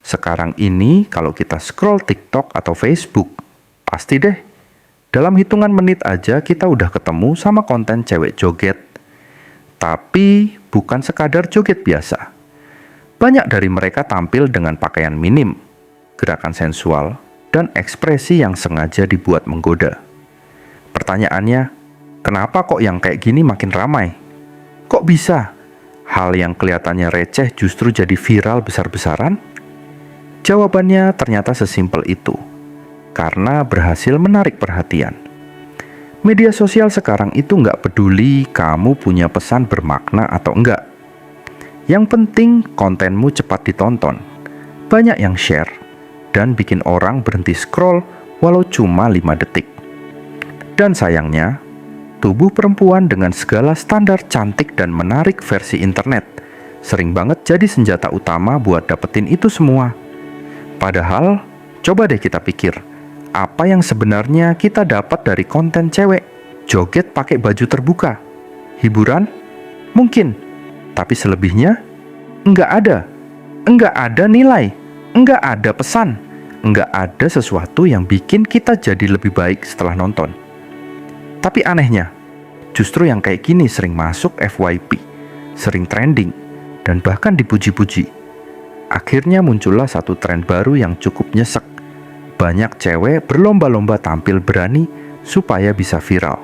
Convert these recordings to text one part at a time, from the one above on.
Sekarang ini kalau kita scroll TikTok atau Facebook, pasti deh, dalam hitungan menit aja kita udah ketemu sama konten cewek joget. Tapi bukan sekadar joget biasa. Banyak dari mereka tampil dengan pakaian minim, gerakan sensual, dan ekspresi yang sengaja dibuat menggoda. Pertanyaannya, kenapa kok yang kayak gini makin ramai? Kok bisa? Hal yang kelihatannya receh justru jadi viral besar-besaran? Jawabannya ternyata sesimpel itu. Karena berhasil menarik perhatian. Media sosial sekarang itu nggak peduli kamu punya pesan bermakna atau enggak. Yang penting kontenmu cepat ditonton. Banyak yang share dan bikin orang berhenti scroll walau cuma 5 detik. Dan sayangnya, tubuh perempuan dengan segala standar cantik dan menarik versi internet sering banget jadi senjata utama buat dapetin itu semua. Padahal, coba deh kita pikir, apa yang sebenarnya kita dapat dari konten cewek joget pakai baju terbuka? Hiburan? Mungkin, tapi selebihnya enggak ada. Enggak ada nilai, enggak ada pesan, enggak ada sesuatu yang bikin kita jadi lebih baik setelah nonton. Tapi anehnya, justru yang kayak gini sering masuk FYP, sering trending, dan bahkan dipuji-puji. Akhirnya muncullah satu tren baru yang cukup nyesek. Banyak cewek berlomba-lomba tampil berani supaya bisa viral.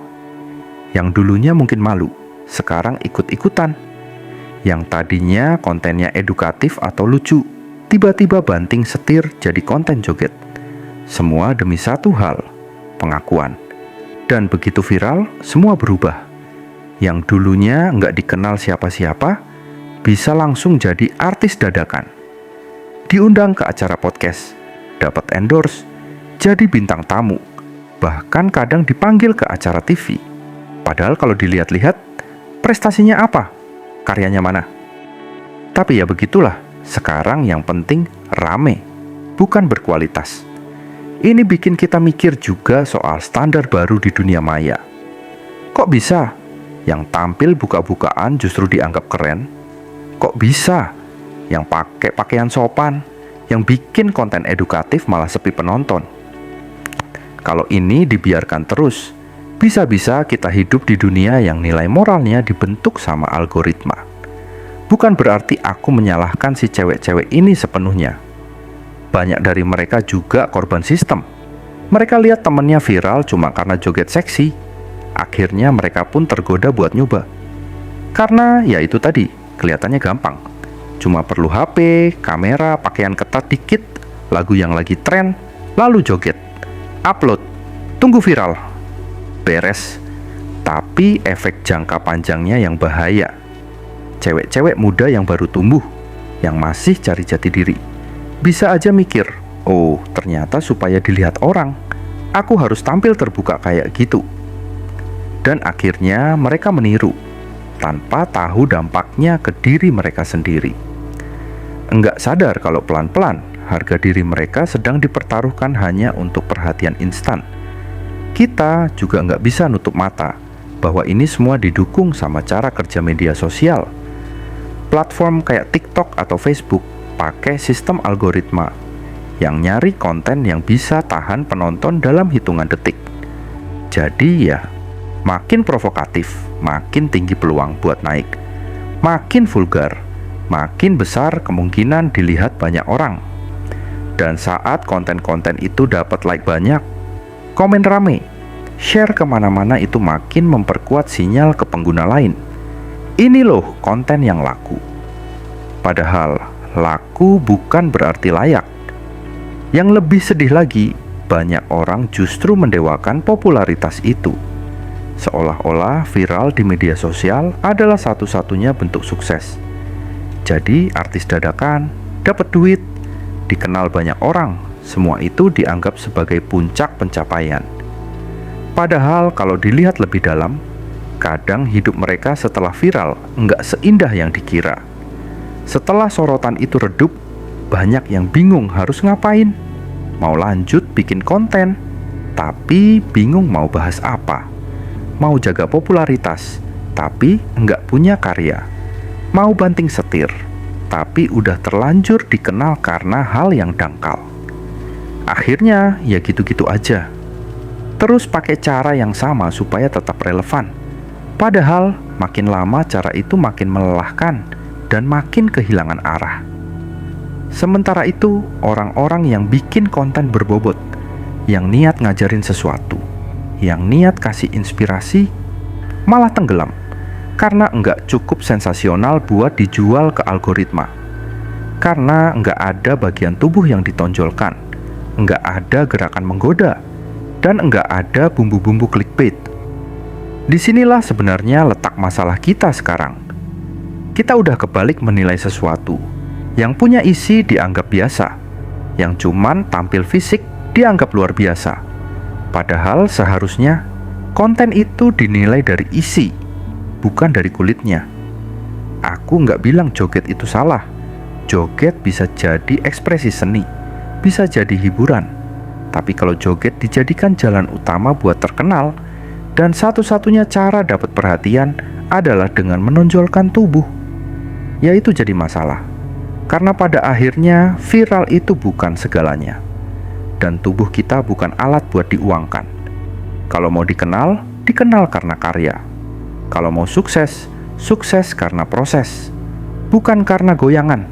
Yang dulunya mungkin malu, sekarang ikut-ikutan. Yang tadinya kontennya edukatif atau lucu, tiba-tiba banting setir jadi konten joget. Semua demi satu hal, pengakuan. Dan begitu viral, semua berubah. Yang dulunya nggak dikenal siapa-siapa, bisa langsung jadi artis dadakan. Diundang ke acara podcast, dapat endorse, jadi bintang tamu, bahkan kadang dipanggil ke acara TV. Padahal kalau dilihat-lihat, prestasinya apa? Karyanya mana? Tapi ya begitulah, sekarang yang penting rame, bukan berkualitas. Ini bikin kita mikir juga soal standar baru di dunia maya. Kok bisa yang tampil buka-bukaan justru dianggap keren? Kok bisa yang pakai pakaian sopan, yang bikin konten edukatif malah sepi penonton? Kalau ini dibiarkan terus, bisa-bisa kita hidup di dunia yang nilai moralnya dibentuk sama algoritma. Bukan berarti aku menyalahkan si cewek-cewek ini sepenuhnya. Banyak dari mereka juga korban sistem. Mereka lihat temennya viral cuma karena joget seksi. Akhirnya mereka pun tergoda buat nyoba. Karena ya itu tadi, kelihatannya gampang. Cuma perlu HP, kamera, pakaian ketat dikit, lagu yang lagi tren, lalu joget. Upload, tunggu viral. Beres. Tapi efek jangka panjangnya yang bahaya. Cewek-cewek muda yang baru tumbuh, yang masih cari jati diri, bisa aja mikir, oh ternyata supaya dilihat orang, aku harus tampil terbuka kayak gitu. Dan akhirnya mereka meniru, tanpa tahu dampaknya ke diri mereka sendiri. Enggak sadar kalau pelan-pelan, harga diri mereka sedang dipertaruhkan hanya untuk perhatian instan. Kita juga nggak bisa nutup mata, bahwa ini semua didukung sama cara kerja media sosial. Platform kayak TikTok atau Facebook pakai sistem algoritma yang nyari konten yang bisa tahan penonton dalam hitungan detik. Jadi ya, makin provokatif, makin tinggi peluang buat naik. Makin vulgar, makin besar kemungkinan dilihat banyak orang. Dan saat konten-konten itu dapat like banyak, komen rame, share kemana-mana, itu makin memperkuat sinyal ke pengguna lain. Ini loh konten yang laku. Padahal laku bukan berarti layak. Yang lebih sedih lagi, banyak orang justru mendewakan popularitas itu. Seolah-olah viral di media sosial adalah satu-satunya bentuk sukses. Jadi artis dadakan, dapat duit, dikenal banyak orang, semua itu dianggap sebagai puncak pencapaian. Padahal kalau dilihat lebih dalam, kadang hidup mereka setelah viral nggak seindah yang dikira. Setelah sorotan itu redup, banyak yang bingung harus ngapain. Mau lanjut bikin konten, tapi bingung mau bahas apa. Mau jaga popularitas, tapi nggak punya karya. Mau banting setir, tapi udah terlanjur dikenal karena hal yang dangkal. Akhirnya ya gitu-gitu aja. Terus pakai cara yang sama supaya tetap relevan. Padahal makin lama cara itu makin melelahkan dan makin kehilangan arah. Sementara itu, orang-orang yang bikin konten berbobot, yang niat ngajarin sesuatu, yang niat kasih inspirasi, malah tenggelam karena nggak cukup sensasional buat dijual ke algoritma. Karena nggak ada bagian tubuh yang ditonjolkan, nggak ada gerakan menggoda, dan nggak ada bumbu-bumbu clickbait. Disinilah sebenarnya letak masalah kita sekarang. Kita udah kebalik menilai sesuatu. Yang punya isi dianggap biasa, yang cuman tampil fisik dianggap luar biasa. Padahal seharusnya konten itu dinilai dari isi, bukan dari kulitnya. Aku nggak bilang joget itu salah. Joget bisa jadi ekspresi seni, bisa jadi hiburan. Tapi kalau joget dijadikan jalan utama buat terkenal, dan satu-satunya cara dapat perhatian adalah dengan menonjolkan tubuh, ya itu jadi masalah. Karena pada akhirnya viral itu bukan segalanya. Dan tubuh kita bukan alat buat diuangkan. Kalau mau dikenal, dikenal karena karya. Kalau mau sukses, sukses karena proses, bukan karena goyangan.